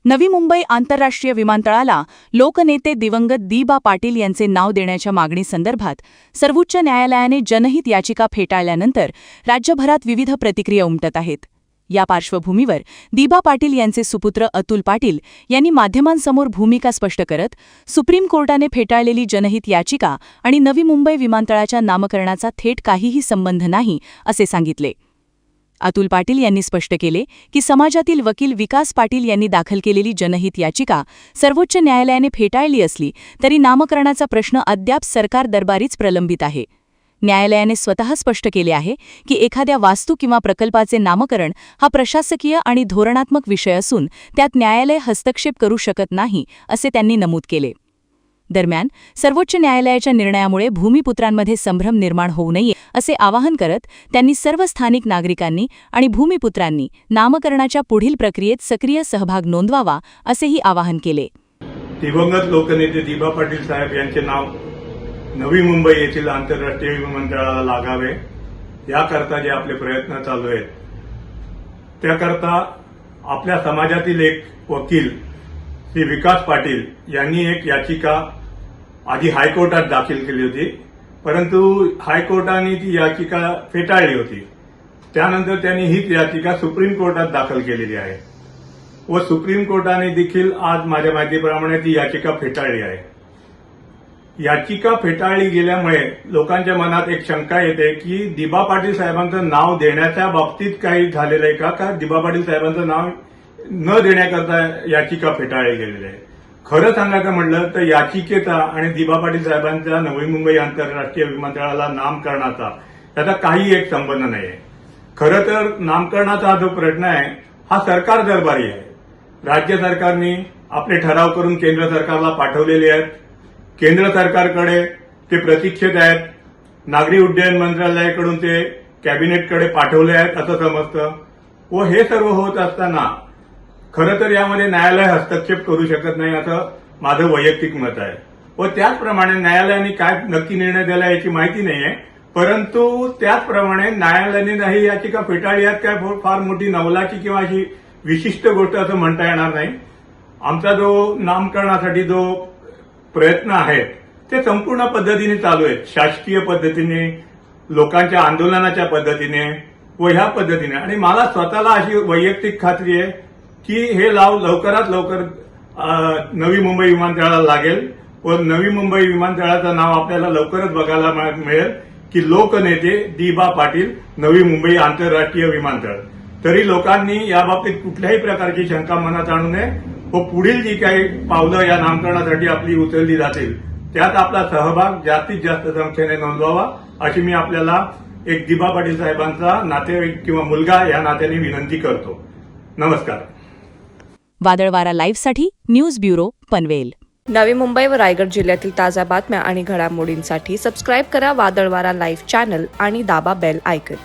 नवी मुंबई आंतरराष्ट्रीय विमानतळाला लोकनेते दिवंगत दी.बा. पाटील यांचे नाव देण्याच्या मागणीसंदर्भात सर्वोच्च न्यायालयाने जनहित याचिका फेटाळल्यानंतर राज्यभरात विविध प्रतिक्रिया उमटत आहेत. या पार्श्वभूमीवर दी.बा. पाटील यांचे सुपुत्र अतुल पाटील यांनी माध्यमांसमोर भूमिका स्पष्ट करत सुप्रीम कोर्टाने फेटाळलेली जनहित याचिका आणि नवी मुंबई विमानतळाच्या नामकरणाचा थेट काहीही संबंध नाही असे सांगितले. अतुल पाटील यांनी स्पष्ट केले की समाजातील वकील विकास पाटील यांनी दाखल केलेली जनहित याचिका सर्वोच्च न्यायालयाने फेटाळली असली तरी नामकरणाचा प्रश्न अद्याप सरकार दरबारीच प्रलंबित आहे. न्यायालयाने स्वतः स्पष्ट केले आहे की एखाद्या वास्तू किंवा प्रकल्पाचे नामकरण हा प्रशासकीय आणि धोरणात्मक विषय असून त्यात न्यायालय हस्तक्षेप करू शकत नाही असे त्यांनी नमूद केले. दरम्यान सर्वोच्च न्यायालयाच्या निर्णयामुळे भूमिपुत्रांमध्ये संभ्रम निर्माण होऊ नये असे आवाहन करत त्यांनी सर्व स्थानिक नागरिकांनी आणि भूमिपुत्रांनी नामकरणाच्या पुढील प्रक्रियेत सक्रिय सहभाग नोंदवावा असेही आवाहन केले. दिवंगत लोकनेते दी.बा. पाटील साहेब यांचे नाव नवी मुंबई येथील आंतरराष्ट्रीय विमानतळाला लागावे याकरता जे आपले प्रयत्न चालू आहेत त्याकरता आपल्या समाजातील एक वकील श्री विकास पाटील यांनी एक याचिका आधी हायकोर्टात दाखल केली होती, परंतु हायकोर्टाने ती याचिका फेटाळली होती. त्यानंतर त्यांनी ही याचिका सुप्रीम कोर्टात दाखल केलेली आहे व सुप्रीम कोर्टाने देखील आज माझ्या माहितीप्रमाणे ती याचिका फेटाळली आहे. याचिका फेटाळली गेल्यामुळे लोकांच्या मनात एक शंका येते की दी.बा. पाटील साहेबांचं नाव देण्याच्या बाबतीत काही झालेलं आहे का दी.बा. पाटील साहेबांचं नाव न देण्याकरता याचिका फेटाळली गेलेली आहे. खरं सांगायचं म्हटलं तर याचिकेचा आणि दी.बा. पाटील साहेबांच्या नवी मुंबई आंतरराष्ट्रीय विमानतळाला नामकरणाचा त्याचा काही एक संबंध नाही आहे. खरं तर नामकरणाचा हा जो प्रश्न आहे हा सरकार दरबारी आहे. राज्य सरकारने आपले ठराव करून केंद्र सरकारला पाठवलेले आहेत. केंद्र सरकारकडे ते प्रतीक्षेत आहेत. नागरी उड्डयन मंत्रालयाकडून ते कॅबिनेटकडे पाठवले आहेत असं समजतं व हे सर्व होत असताना खरं तर यामध्ये न्यायालय हस्तक्षेप करू शकत नाही असं माझं वैयक्तिक मत आहे व त्याचप्रमाणे न्यायालयाने काय नक्की निर्णय दिला याची माहिती नाहीये. परंतु त्याचप्रमाणे न्यायालयाने ही याचिका फेटाळली आहेत काय फार मोठी नवलाची किंवा अशी विशिष्ट गोष्ट असं म्हणता येणार नाही. आमचा जो नामकरणासाठी जो प्रयत्न आहेत ते संपूर्ण पद्धतीने चालू आहेत. शासकीय पद्धतीने, लोकांच्या आंदोलनाच्या पद्धतीने व ह्या पद्धतीने. आणि मला स्वतःला अशी वैयक्तिक खात्री आहे की हे लवकरात लवकर नवी मुंबई विमानतळाला लागेल व नवी मुंबई विमानतळाचं नाव आपल्याला लवकरच बघायला मिळेल की लोकनेते दी.बा. पाटील नवी मुंबई आंतरराष्ट्रीय विमानतळ. तरी लोकांनी याबाबतीत कुठल्याही प्रकारची शंका मनात आणू नये व पुढील जी काही पावलं या नामकरणासाठी आपली उचलली जातील त्यात आपला सहभाग जास्तीत जास्त संख्येने नोंदवावा अशी मी आपल्याला एक दी.बा. पाटील साहेबांचा नातेवाईक किंवा मुलगा या नात्याने विनंती करतो. नमस्कार. वादळवारा लाईव्हसाठी न्यूज ब्युरो, पनवेल. नवी मुंबई व रायगड जिल्ह्यातील ताज्या बातम्या आणि घडामोडींसाठी सबस्क्राईब करा वादळवारा लाईव्ह चॅनल आणि दाबा बेल आयकॉन.